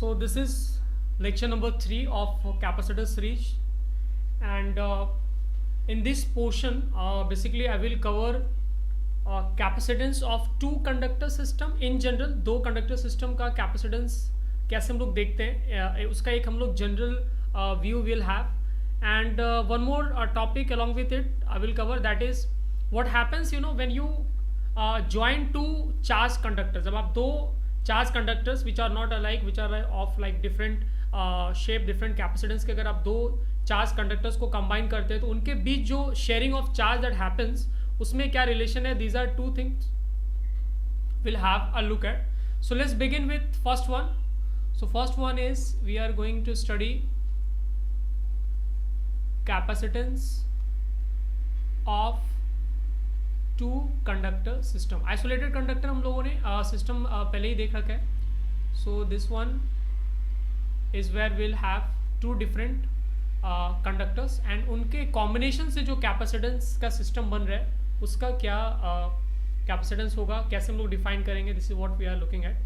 So this is lecture number 3 of capacitor series, and in this portion basically I will cover capacitance of two conductor system in general. दो conductor system का capacitance कैसे हम लोग देखते हैं उसका एक हम लोग general view will have, and one more topic along with it I will cover, that is what happens when you join two charged conductors. जब आप दो charged conductors which are not alike, which are of like different shape, different capacitance के अगर आप दो charged conductors को combine करते हैं तो उनके बीच जो sharing of charge that happens उसमें क्या relation है, these are two things we'll have a look at. So let's begin with first one. So first one is we are going to study capacitance of two conductor system. Isolated conductor हम लोगों ने system पहले ही देख रखा है. So this one is where will have two different conductors and उनके combination से जो कैपेसिटेंस का सिस्टम बन रहा है उसका क्या कैपेसिटेंस होगा, कैसे हम लोग डिफाइन करेंगे. This is what we are looking at.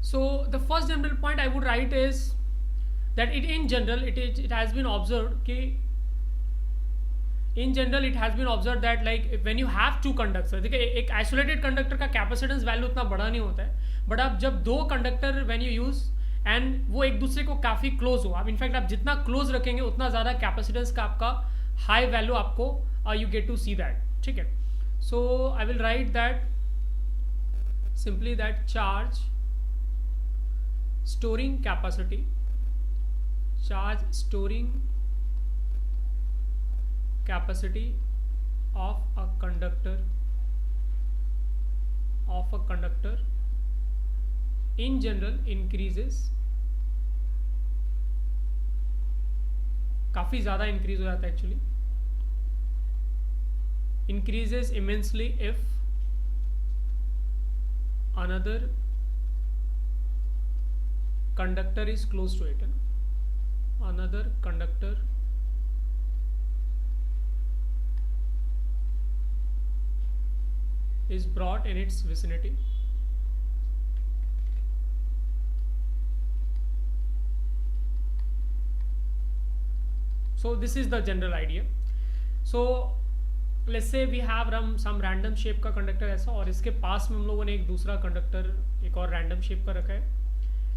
So the first general point I would write is that it in general it has been observed कि in general it has been observed that like when you have two conductors, देखिए एक isolated conductor का capacitance value उतना बड़ा नहीं होता है, but आप जब दो conductor when you use and वो एक दूसरे को काफ़ी close हो, आप इनफैक्ट आप जितना close रखेंगे उतना ज़्यादा capacitance का आपका high value आपको you get to see that. ठीक है. So I will write that simply that charge storing capacity, charge storing capacity of a conductor in general increases, काफ़ी ज़्यादा इंक्रीज हो जाता है actually, increases immensely if another conductor is close to it. Another conductor is brought in its vicinity. So this is the general idea. So let's say we have some random shape का conductor ऐसा, और इसके पास में हम लोगों ने एक दूसरा कंडक्टर एक और रैंडम शेप का रखा है,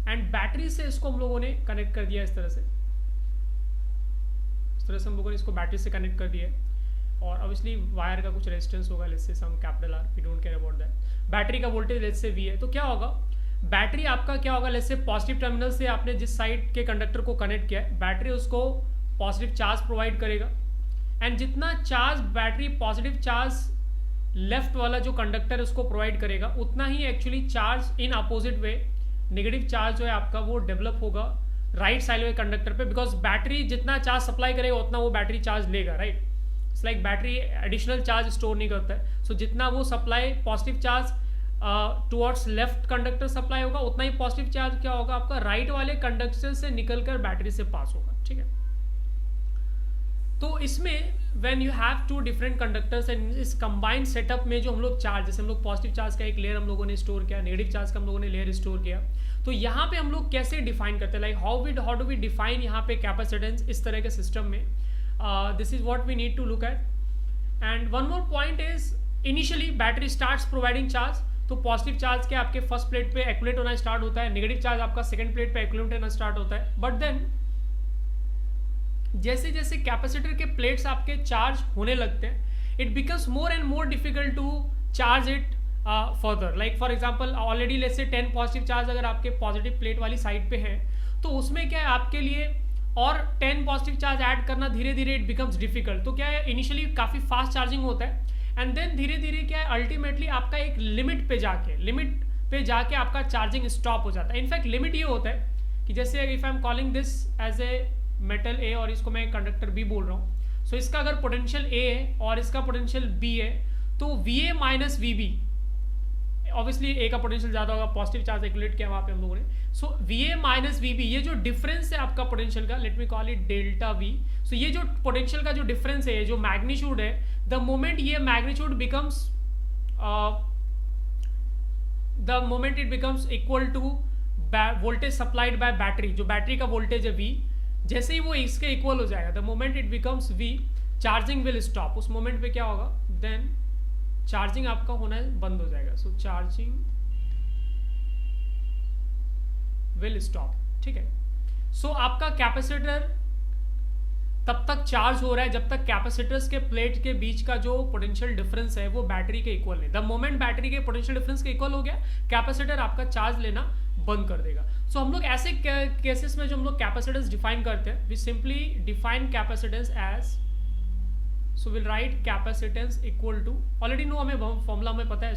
एंड बैटरी से इसको हम लोगों ने कनेक्ट कर दिया इस तरह से हम लोगों ने इसको बैटरी से कनेक्ट कर दिया है. और ऑब्वियसली वायर का कुछ रेजिस्टेंस होगा, let's say some capital R, we don't care about that. Battery का वोल्टेज लेट्स से वी है, तो क्या होगा, बैटरी आपका क्या होगा, लेट्स से पॉजिटिव टर्मिनल से आपने जिस साइड के कंडक्टर को कनेक्ट किया है बैटरी उसको पॉजिटिव चार्ज प्रोवाइड करेगा, एंड जितना charge battery positive charge left वाला जो कंडक्टर है उसको प्रोवाइड करेगा उतना ही actually charge in opposite way negative charge जो है आपका वो डेवलप होगा राइट साइड वाले कंडक्टर पे, बिकॉज बैटरी जितना चार्ज सप्लाई करेगा उतना वो बैटरी चार्ज लेगा, right. It's like battery additional charge store नहीं करता है, सो जितना वो supply positive charge towards left conductor supply होगा उतना ही पॉजिटिव चार्ज क्या होगा आपका राइट वाले कंडक्टर से निकलकर बैटरी से पास होगा. ठीक है. तो इसमें when you have two different conductors and इस कंबाइंड सेटअप में जो हम लोग चार्ज, जैसे हम लोग पॉजिटिव चार्ज का एक लेयर हम लोगों ने स्टोर किया, नेगेटिव चार्ज का हम लोगों ने लेयर स्टोर किया, तो यहाँ पे हम लोग कैसे डिफाइन करते हैं, like how do we define यहाँ पे कैपेसिटेंस इस तरह के सिस्टम में. This is what we need to look at. And one more point is initially battery starts providing charge, तो पॉजिटिव चार्ज के आपके फर्स्ट प्लेट पे एक्यूमुलेट होना स्टार्ट होता है, नेगेटिव चार्ज आपका सेकंड प्लेट पे एक्यूमुलेट होना स्टार्ट होता है, बट देन जैसे जैसे कैपेसिटर के प्लेट्स आपके चार्ज होने लगते हैं it becomes more and more difficult to charge it further. Like for example already let's say 10 positive charge अगर आपके पॉजिटिव प्लेट वाली साइड पे है तो उसमें क्या है आपके लिए और 10 पॉजिटिव चार्ज ऐड करना धीरे धीरे इट बिकम्स डिफिकल्ट. तो क्या है इनिशियली काफ़ी फास्ट चार्जिंग होता है एंड देन धीरे धीरे क्या है अल्टीमेटली आपका एक लिमिट पे जाके आपका चार्जिंग स्टॉप हो जाता है. इनफैक्ट लिमिट ये होता है कि जैसे if I am calling this as a metal A और इसको मैं कंडक्टर बी बोल रहा हूँ, सो इसका अगर पोटेंशियल ए है और इसका पोटेंशियल बी है तो V A minus V B, obviously A का पोटेंशियल ज़्यादा होगा, पॉजिटिव चार्ज एक्यूमुलेट किया वहाँ पे हम लोगों ने, so V A minus V B, ये जो डिफरेंस है आपका पोटेंशियल का, let me call it delta V. So ये जो पोटेंशियल का जो डिफरेंस है, जो मैग्नीट्यूड है, द मोमेंट ये magnitude becomes the moment it becomes equal to voltage supplied by battery, जो बैटरी का वोल्टेज है V, जैसे ही वो इसके इक्वल हो जाएगा, the moment it becomes V, charging will stop. उस मोमेंट पे क्या होगा, देन चार्जिंग आपका होना बंद हो जाएगा। सो चार्जिंग विल स्टॉप, ठीक है। सो आपका कैपेसिटर तब तक चार्ज हो रहा है जब तक कैपेसिटर्स के प्लेट के बीच का जो पोटेंशियल डिफरेंस है वो बैटरी के इक्वल है। द मोमेंट बैटरी के पोटेंशियल डिफरेंस के इक्वल हो गया, कैपेसिटर आपका चार्ज लेना बंद कर देगा। सो हम लोग ऐसे केसेस में जो हम लोग कैपेसिटेंस डिफाइन करते हैं, we simply define capacitance as, so will write capacitance equal to, already know हमें फॉर्मूला में पता है,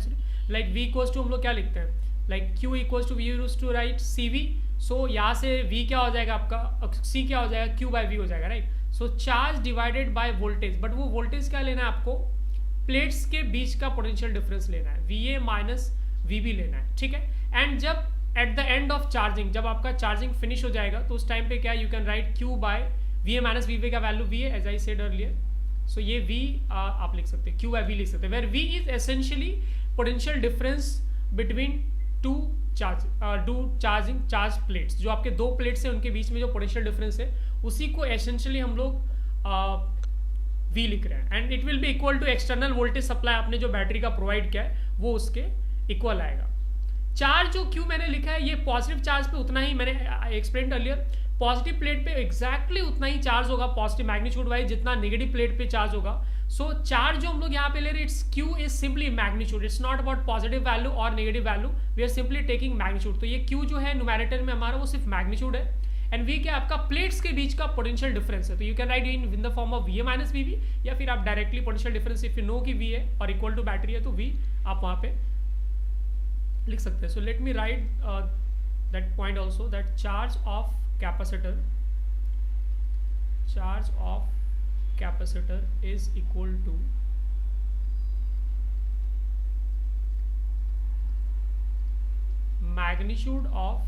लाइक V इक्वल्स टू हम लोग क्या लिखते हैं, like Q equals to V use to write CV। So यहाँ से V क्या हो जाएगा आपका, C क्या हो जाएगा, Q बाई V हो जाएगा, right. So charge divided by voltage, but वो वोल्टेज क्या लेना है आपको, प्लेट्स के बीच का पोटेंशियल डिफरेंस लेना है, VA माइनस VB लेना है, ठीक है। एंड जब at the end of charging, जब आपका चार्जिंग फिनिश हो जाएगा तो उस टाइम पे क्या, you can write Q by VA minus VB का वैल्यू V है, as I said earlier. So ये V आप लिख सकते हैं, Q बाय V लिख सकते हैं, where V is essentially potential difference between two charging charge plates, जो आपके दो प्लेट्स हैं उनके बीच में जो पोटेंशियल डिफरेंस है उसी को एसेंशियली हम लोग V लिख रहे हैं। And it will be equal to external voltage supply आपने जो बैटरी का प्रोवाइड किया है वो उसके इक्वल आएगा। चार्ज जो Q मैंने लिखा है ये पॉजिटिव चार्ज पे उतना ही, मैंने एक्सप्लेन अर्लियर, पॉजिटिव प्लेट पे एग्जैक्टली उतना ही चार्ज होगा पॉजिटिव मैग्नीट्यूड वाइज जितना नेगेटिव प्लेट पे चार्ज होगा। सो चार्ज जो हम लोग यहाँ पे ले रहे हैं, it's Q is simply magnitude, it's not about positive value और negative value, we are simply taking magnitude. तो ये Q जो है न्यूमैरेटर में हमारा वो सिर्फ मैग्नीट्यूड है, एंड V क्या आपका प्लेट्स के बीच का पोटेंशियल डिफरेंस है। तो you can right in the form of VA minus VB, या फिर आप directly potential difference, if you know कि V है और इक्वल टू बैटरी है तो V आप वहाँ पे लिख सकते हैं। So let me write that point also, that charge of capacitor is equal to magnitude of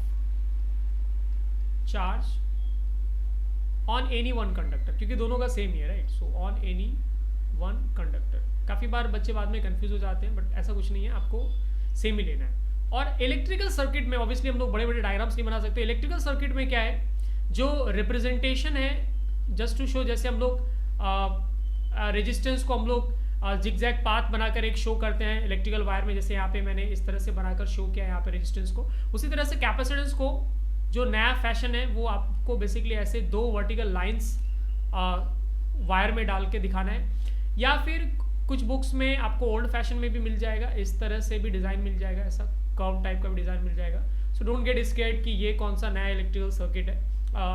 charge on any one conductor, क्योंकि दोनों का सेम ही है, right. So on any one conductor, काफ़ी बार बच्चे बाद में कंफ्यूज हो जाते हैं, बट ऐसा कुछ नहीं है, आपको सेम ही लेना है। और इलेक्ट्रिकल सर्किट में ऑब्वियसली हम लोग बड़े बड़े डायग्राम्स नहीं बना सकते। इलेक्ट्रिकल सर्किट में क्या है, जो रिप्रेजेंटेशन है, जस्ट टू शो, जैसे हम लोग रेजिस्टेंस को हम लोग जिगजैग पाथ बनाकर एक शो करते हैं इलेक्ट्रिकल वायर में, जैसे यहाँ पे मैंने इस तरह से बनाकर शो किया है यहाँ पे रेजिस्टेंस को, उसी तरह से कैपेसिटेंस को जो नया फैशन है वो आपको बेसिकली ऐसे दो वर्टिकल लाइंस वायर में डाल के दिखाना है, या फिर कुछ बुक्स में आपको ओल्ड फैशन में भी मिल जाएगा, इस तरह से भी डिज़ाइन मिल जाएगा, ऐसा कर्व टाइप का भी डिज़ाइन मिल जाएगा। सो डोंट गेट स्कैर्ड कि ये कौन सा नया इलेक्ट्रिकल सर्किट है,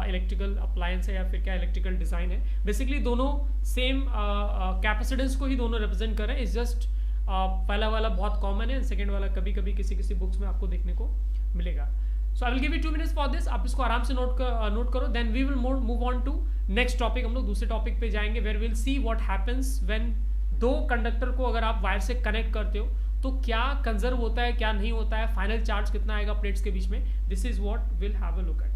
इलेक्ट्रिकल अप्लायंस है या फिर क्या इलेक्ट्रिकल डिज़ाइन है। बेसिकली दोनों सेम कैपेसिटेंस को ही दोनों रिप्रेजेंट कर रहे हैं, इस जस्ट पहला वाला बहुत कॉमन है, सेकेंड वाला कभी कभी किसी किसी बुक्स में आपको देखने को मिलेगा। So I will give you 2 minutes for this, आप इसको आराम से नोट करो, then we will move on to next topic. हम लोग दूसरे टॉपिक पे जाएंगे, where will see what happens when दो कंडक्टर को अगर आप वायर से कनेक्ट करते हो तो क्या कंजर्व होता है, क्या नहीं होता है, फाइनल चार्ज कितना आएगा प्लेट्स के बीच में, this is what will have a look at.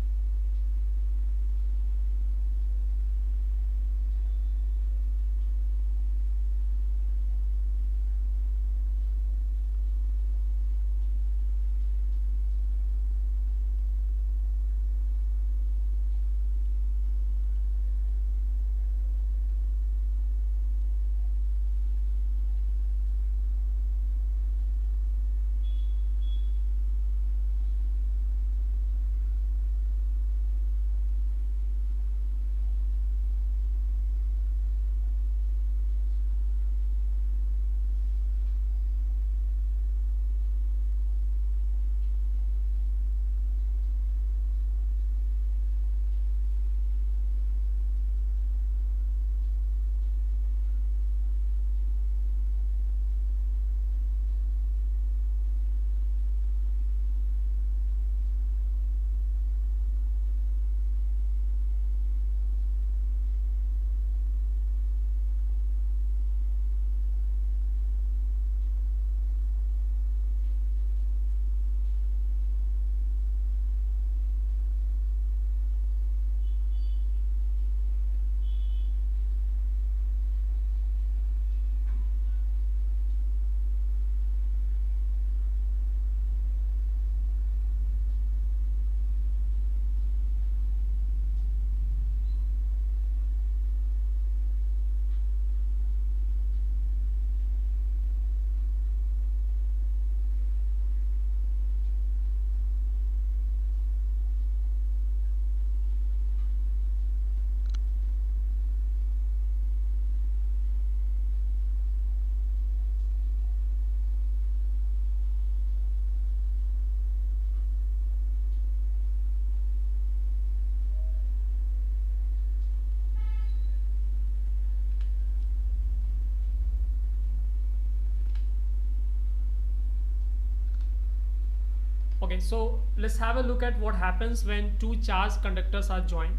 Okay, so let's have a look at what happens when two charged conductors are joined.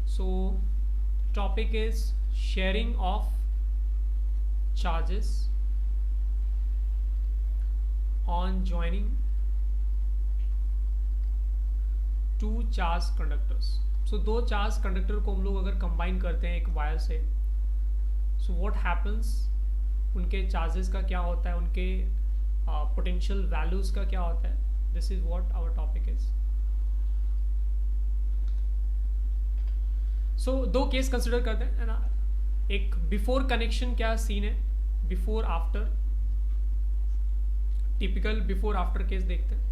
So topic is sharing of charges on joining two charged conductors. So दो charged conductor को हम लोग अगर combine करते हैं एक wire से, so what happens, उनके charges का क्या होता है, उनके potential values का क्या होता है. This is what our topic is. So दो केस कंसिडर करते हैं ना. एक बिफोर कनेक्शन क्या सीन है, before after, typical before after case देखते हैं.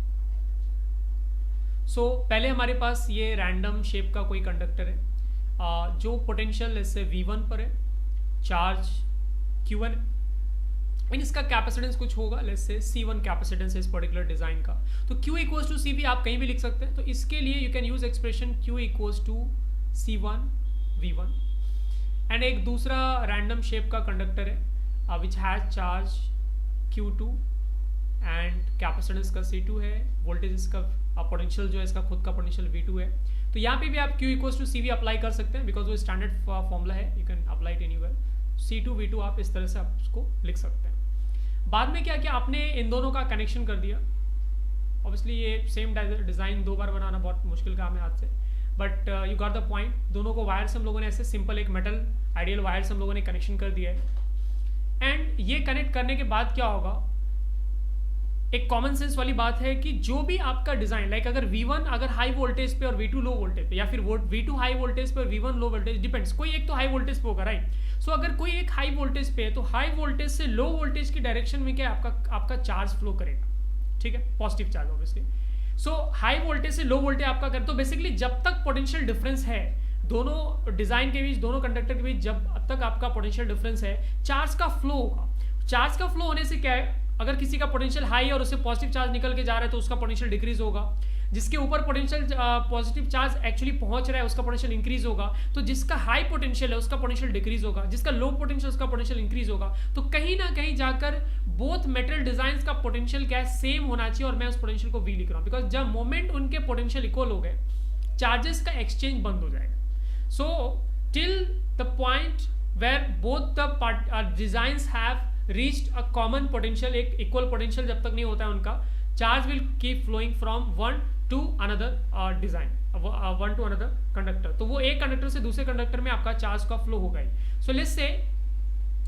सो पहले हमारे पास ये रैंडम शेप का कोई कंडक्टर है जो पोटेंशियल इससे V1 पर है, चार्ज Q1 एंड इसका कैपेसिटेंस कुछ होगा, लेट्स से C1 कैपेसिटेंस है इस पर्टिकुलर डिजाइन का. तो Q इक्वल्स टू CV आप कहीं भी लिख सकते हैं. तो इसके लिए you can use expression Q equals to C1 V1. And एक दूसरा रैंडम शेप का कंडक्टर है which has charge Q2 and capacitance का C2 है, वोल्टेज इसका पोटेंशियल जो है इसका खुद का पोटेंशियल V2 है. तो यहाँ पे भी आप Q equals to CV apply कर सकते हैं बिकॉज वो स्टैंडर्ड फॉर्मूला है, you can apply it anywhere. C2 V2 आप इस तरह से आप उसको लिख सकते हैं. बाद में क्या किया आपने, इन दोनों का कनेक्शन कर दिया. ऑब्वियसली ये सेम डिज़ाइन दो बार बनाना बहुत मुश्किल काम है हाथ से, but you got the point. दोनों को वायर से हम लोगों ने ऐसे सिंपल एक मेटल आइडियल वायर से हम लोगों ने कनेक्शन कर दिया है. एंड ये कनेक्ट करने के बाद क्या होगा, एक कॉमन सेंस वाली बात है कि जो भी आपका डिजाइन लाइक अगर V1 अगर हाई वोल्टेज पे और V2 लो वोल्टेज पे, या फिर V2 हाई वोल्टेज पे और V1 लो वोल्टेज, डिपेंड्स, कोई एक तो हाई वोल्टेज पे होगा राइट. सो अगर कोई एक हाई वोल्टेज पे है तो हाई वोल्टेज से लो वोल्टेज की डायरेक्शन में क्या आपका चार्ज फ्लो करेगा, ठीक है, पॉजिटिव चार्ज ऑब्वियसली. सो हाई वोल्टेज से लो वोल्टेज आपका कर, तो बेसिकली जब तक पोटेंशियल डिफरेंस है दोनों डिजाइन के बीच, दोनों कंडक्टर के बीच, जब तक आपका पोटेंशियल डिफरेंस है चार्ज का फ्लो होगा. चार्ज का फ्लो होने से क्या है, अगर किसी का पोटेंशियल हाई है और उससे पॉजिटिव चार्ज निकल के जा रहा है तो उसका पोटेंशियल डिक्रीज होगा. जिसके ऊपर पोटेंशियल पॉजिटिव चार्ज एक्चुअली पहुंच रहा है उसका पोटेंशियल इंक्रीज होगा. तो जिसका हाई पोटेंशियल है उसका पोटेंशियल डिक्रीज होगा, जिसका लो पोटेंशियल उसका पोटेंशियल इंक्रीज होगा. तो कहीं ना कहीं जाकर बोथ मेटल डिजाइन का पोटेंशियल क्या है, सेम होना चाहिए. और मैं उस पोटेंशियल को V लिख रहा हूँ बिकॉज जब मोमेंट उनके पोटेंशियल इक्वल हो गए चार्जेस का एक्सचेंज बंद हो जाएगा. So till the point where both the designs have reached a common potential, एक इक्वल पोटेंशियल जब तक नहीं होता है उनका, charge will keep flowing from one to another design, one to another conductor. तो वो एक कंडक्टर से दूसरे कंडक्टर में आपका चार्ज का फ्लो होगा ही. So let's say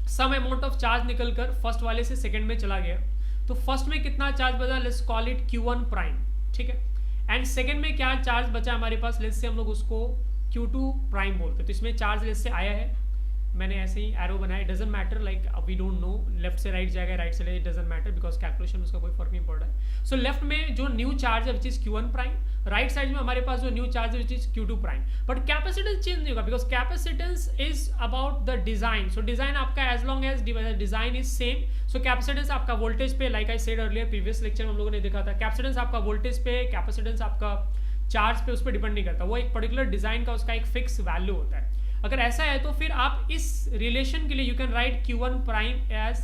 some amount of charge निकलकर फर्स्ट वाले से सेकंड में चला गया. तो फर्स्ट में कितना चार्ज बचा, let's call it Q1 prime, ठीक है. एंड सेकंड में क्या चार्ज बचा हमारे पास, लेट्स से हम लोग उसको Q2 प्राइम बोलते हैं. तो इसमें चार्ज लेट्स से आया है, मैंने ऐसे ही एरो बनाया, doesn't matter like we don't know left से राइट जाएगा राइट से ले, डजंट मैटर बिकॉज कैलकुलेशन उसका कोई फर्क नहीं पड़ रहा है. सो लेफ्ट में जो न्यू चार्ज है which is Q1 prime, right side में हमारे पास जो न्यू चार्ज है which is Q2 prime. But capacitance change नहीं होगा because capacitance is about the design. So design आपका as long as design is same. So capacitance आपका voltage पे, like I said earlier previous lecture में हम लोगों ने देखा था, कैपेसिटेंस आपका वोल्टेज पे, कैपेसिटेंस आपका चार्ज पे, उस पर डिपेंड नहीं करता. वो एक पर्टिकुलर डिजाइन का उसका एक फिक्स वैल्यू होता है. अगर ऐसा है तो फिर आप इस रिलेशन के लिए you can write Q1 prime as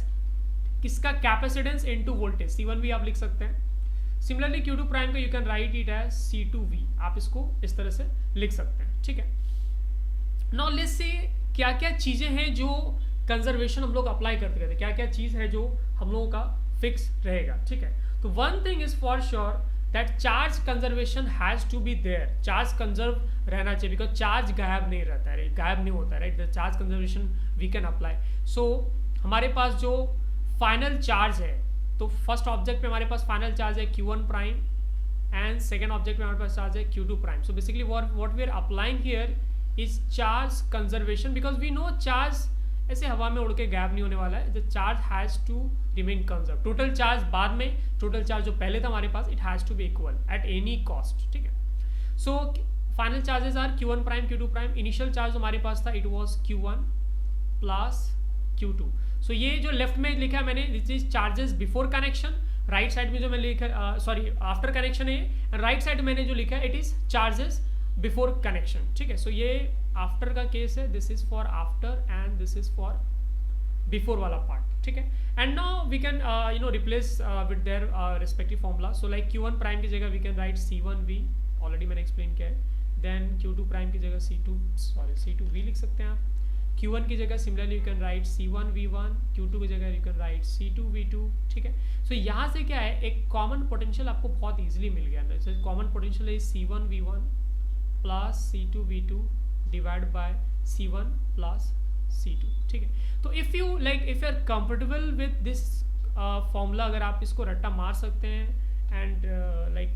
किसका कैपेसिटेंस इनटू वोल्टेज, C1 भी आप लिख सकते हैं. सिमिलरली Q2 प्राइम का you can write it as C2V, आप इसको इस तरह से लिख सकते हैं, ठीक है. नाउ लेट्स से क्या क्या चीजें हैं जो कंजर्वेशन हम लोग अप्लाई करते रहते हैं, क्या क्या चीज है जो हम लोगों का फिक्स रहेगा, ठीक है. तो one thing is for sure that charge conservation has to be there. Charge conserve रहना चाहिए बिकॉज चार्ज गायब नहीं रहता है, गायब नहीं होता है right. The charge conservation we can apply. So हमारे पास जो फाइनल चार्ज है, तो फर्स्ट ऑब्जेक्ट पे हमारे पास फाइनल चार्ज है Q1 prime and second object पे हमारे पास चार्ज है Q2 prime. So basically what we are applying here is charge conservation because we know charge ऐसे हवा में उड़ के गायब नहीं होने वाला है. The charge has to remain conserve. Total charge बाद में, टोटल चार्ज जो पहले था हमारे पास, it has to be equal at any cost, ठीक है. So final charges are Q1 prime Q2 prime. Initial charge हमारे पास था it was Q1 plus Q2. सो ये जो लेफ्ट में लिखा है मैंने this is charges before connection, right side में जो मैंने लिखा सॉरी आफ्टर कनेक्शन है, राइट साइड मैंने जो लिखा है it is charges before connection, ठीक है. सो ये आफ्टर का केस है, this is for after and this is for before वाला पार्ट, ठीक है। And now we can replace with their respective formula. So like Q1 prime की जगह we can write C1V, already मैंने explain किया है। देन Q2 प्राइम की जगह C2V लिख सकते हैं आप। Q1 की जगह similarly you can right C1V1, Q2 की जगह यू कैन राइट C2V2, ठीक है। सो यहाँ से क्या है, एक कॉमन पोटेंशियल आपको बहुत इजीली मिल गया है। Common potential is C1V1 plus C2V2 divide by C1 plus C2, ठीक है। तो if you are comfortable with this formula, अगर आप इसको रट्टा मार सकते हैं and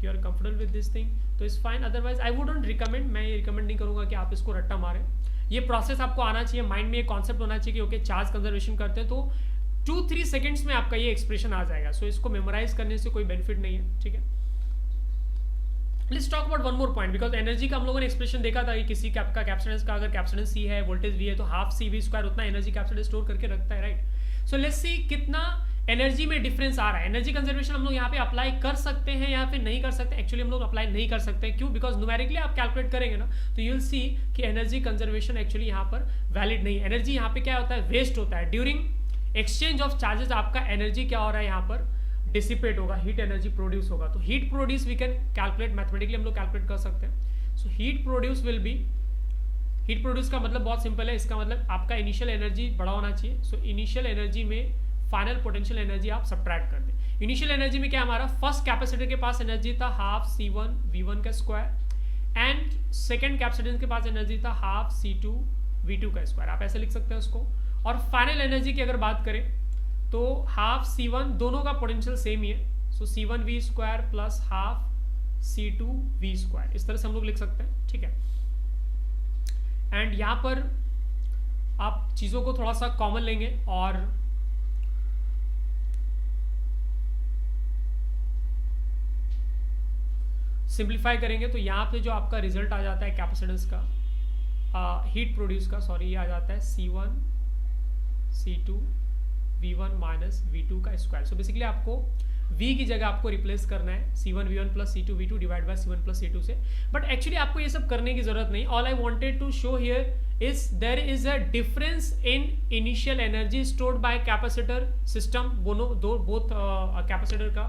you are comfortable with this thing तो it's fine. Otherwise I wouldn't recommend, मैं ये रिकमेंड नहीं करूँगा कि आप इसको रट्टा मारें। ये प्रोसेस आपको आना चाहिए, माइंड में ये कॉन्सेप्ट होना चाहिए कि ओके चार्ज कंजर्वेशन करते हैं तो 2-3 सेकेंड्स में आपका ये एक्सप्रेशन आ जाएगा। सो इसको मेमोराइज करने से कोई बेनिफिट नहीं है, ठीक है। Let's talk about one more point, because energy का हम लोगों ने एक्सप्रेशन देखा था कि किसी का कैपेसिटेंस का अगर कैपेसिटेंस C है, वोल्टेज V है, तो हाफ CV² उतना एनर्जी कैपेसिटर स्टोर करके रखता है, राइट। सो लेट्स सी कितना एनर्जी में डिफरेंस आ रहा है। एनर्जी कंजर्वेशन हम लोग यहाँ पे अप्लाई कर सकते हैं या फिर नहीं कर सकते। एक्चुअली हम लोग अप्लाई नहीं कर सकते, क्यों? बिकॉज न्यूमेरिकली आप कैलकुलेट करेंगे ना तो यू विल सी कि एनर्जी कंजर्वेशन एक्चुअली यहाँ पर वैलिड नहीं है। एनर्जी यहाँ पे क्या होता है, वेस्ट होता है। ड्यूरिंग एक्सचेंज ऑफ चार्जेस आपका एनर्जी क्या हो रहा है, यहाँ पर डिसिपेट होगा, हीट एनर्जी प्रोड्यूस होगा। तो heat produce we can calculate, mathematically हम लोग कैलकुलेट कर सकते हैं। So heat produce will be, heat produce का मतलब बहुत सिंपल है, इसका मतलब आपका इनिशियल एनर्जी बड़ा होना चाहिए। सो इनिशियल एनर्जी में फाइनल पोटेंशियल एनर्जी आप सब्ट्रैक्ट कर दें। इनिशियल एनर्जी में क्या हमारा फर्स्ट कैपेसिटर के पास एनर्जी था हाफ C1V1 का स्क्वायर एंड सेकेंड कैपेसिटर के पास एनर्जी था हाफ C2V2 का स्क्वायर, आप ऐसे लिख सकते हैं उसको। और फाइनल एनर्जी की अगर बात करें तो हाफ C1, दोनों का पोटेंशियल सेम ही है। सो C1V² प्लस हाफ C2V², इस तरह से हम लोग लिख सकते हैं, ठीक है। एंड यहाँ पर आप चीज़ों को थोड़ा सा कॉमन लेंगे और सिंप्लीफाई करेंगे तो यहाँ पे जो आपका रिजल्ट आ जाता है कैपेसिटेंस का, हीट प्रोड्यूस का, सॉरी, ये आ जाता है C1 C2V1 माइनस V2 का स्क्वायर। सो बेसिकली आपको V की जगह आपको रिप्लेस करना है C1V1 plus C2V2 divide by C1 plus C2 से। बट एक्चुअली आपको ये सब करने की जरूरत नहीं। All I wanted to show here is there is a difference in initial energy stored by capacitor system, both capacitor का,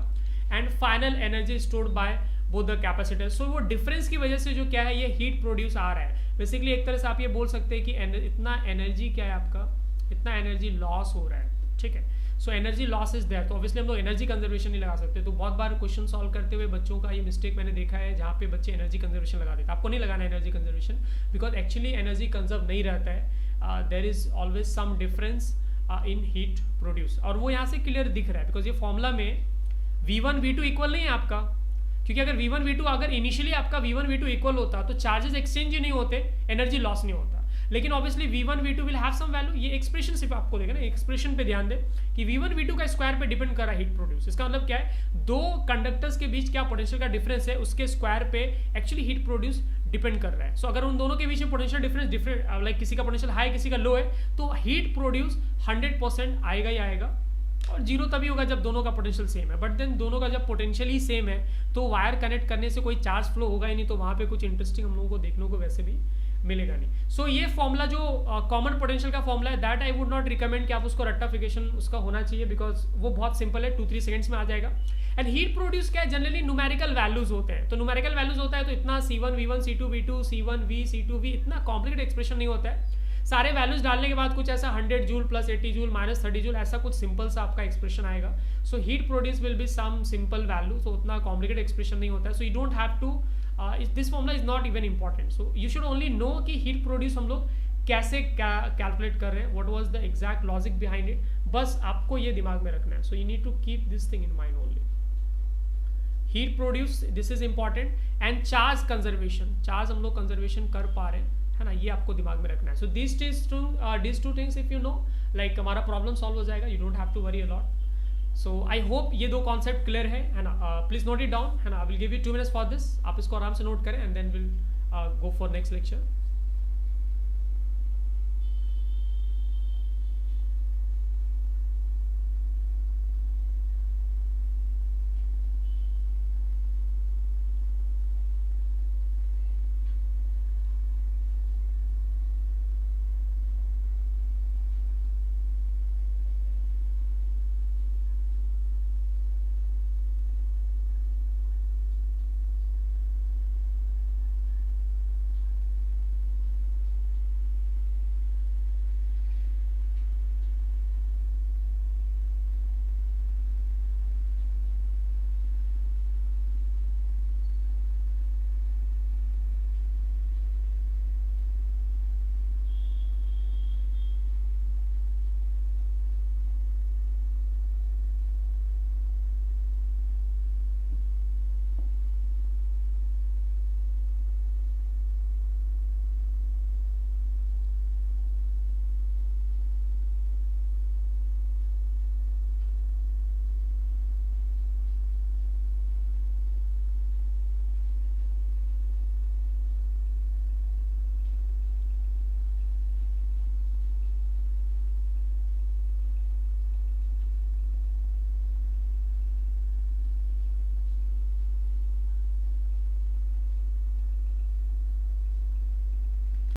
and final energy stored by both the capacitor. So वो difference की वजह से जो क्या है, ये हीट प्रोड्यूस आ रहा है। बेसिकली एक तरह से आप ये बोल सकते हैं कि इतना एनर्जी क्या है आपका, इतना एनर्जी लॉस हो रहा है, ठीक है। So energy loss is there, तो ऑब्वियसली हम लोग एनर्जी कंजर्वेशन नहीं लगा सकते। तो बहुत बार क्वेश्चन सॉल्व करते हुए बच्चों का ये मिस्टेक मैंने देखा है, जहाँ पे बच्चे एनर्जी कंजर्वेशन लगा देते हैं। आपको नहीं लगाना energy conservation, because actually energy conserve नहीं रहता है। There is always some difference in heat produce, और वो यहाँ से क्लियर दिख रहा है। बिकॉज ये फॉर्मूला में V1 V2 इक्वल नहीं है आपका, क्योंकि अगर V1 V2 अगर इनिशियली आपका V1 V2 इक्वल होता तो चार्जेस एक्सचेंज ही नहीं होते, एनर्जी लॉस नहीं होता। लेकिन obviously V1 V2 will have some value. ये एक्सप्रेशन सिर्फ आपको देगा ना, एक्सप्रेशन पे ध्यान दे कि V1 V2 का स्क्वायर पे डिपेंड कर रहा है हीट प्रोड्यूस। इसका मतलब क्या है, दो कंडक्टर्स के बीच क्या पोटेंशियल का डिफरेंस है, उसके स्क्वायर पे एक्चुअली हीट प्रोड्यूस डिपेंड कर रहा है। सो अगर उन दोनों के बीच में पोटेंशियल डिफरेंस लाइक किसी का पोटेंशियल हाई किसी का लो है, तो हीट प्रोड्यूस 100% आएगा ही आएगा। और जीरो तभी होगा जब दोनों का पोटेंशियल सेम है। बट देन दोनों का जब पोटेंशियल ही सेम है तो वायर कनेक्ट करने से कोई चार्ज फ्लो होगा ही नहीं, तो वहाँ पे कुछ इंटरेस्टिंग हम लोगों को देखने को वैसे भी मिलेगा नहीं। सो ये फॉर्मूला जो कॉमन पोटेंशियल का फॉर्मूला है, that I would not recommend कि आप उसको रट्टाफिकेशन उसका होना चाहिए, बिकॉज वो बहुत सिंपल है, 2-3 सेकंड्स में आ जाएगा। एंड हीट प्रोड्यूस क्या है, जनरली न्यूमेरिकल वैल्यूज होते हैं। तो न्यूमेरिकल वैल्यूज होता है तो इतना C1V1 C2V2 C1V C2V इतना कॉम्प्लिकेट एक्सप्रेशन नहीं होता है। सारे वैल्यूज डालने के बाद कुछ ऐसा 100 joule plus 80 joule minus 30 joule, ऐसा कुछ सिंपल सा आपका एक्सप्रेशन आएगा। So heat produce will be some simple value, तो उतना कॉम्प्लिकेट एक्सप्रेशन नहीं होता है। So you don't have to, this formula is not even important. So you should only know कि हीट प्रोड्यूस हम लोग कैसे कैलकुलेट कर रहे हैं, what was the exact logic behind it, बस आपको ये दिमाग में रखना है। So you need to keep this thing in mind only. Heat produce, this is important. And charge conservation, charge हम लोग कंजर्वेशन कर पा रहे हैं, है ना, ये आपको दिमाग में रखना है। So these two things if you know, like हमारा प्रॉब्लम सॉल्व हो जाएगा, you don't have to worry a lot. So I hope ये दो कॉन्सेप्ट क्लियर है ना। प्लीज नोट इट डाउन, है ना। I will give you 2 minutes for this, आप इसको आराम से नोट करें and then will go for next lecture.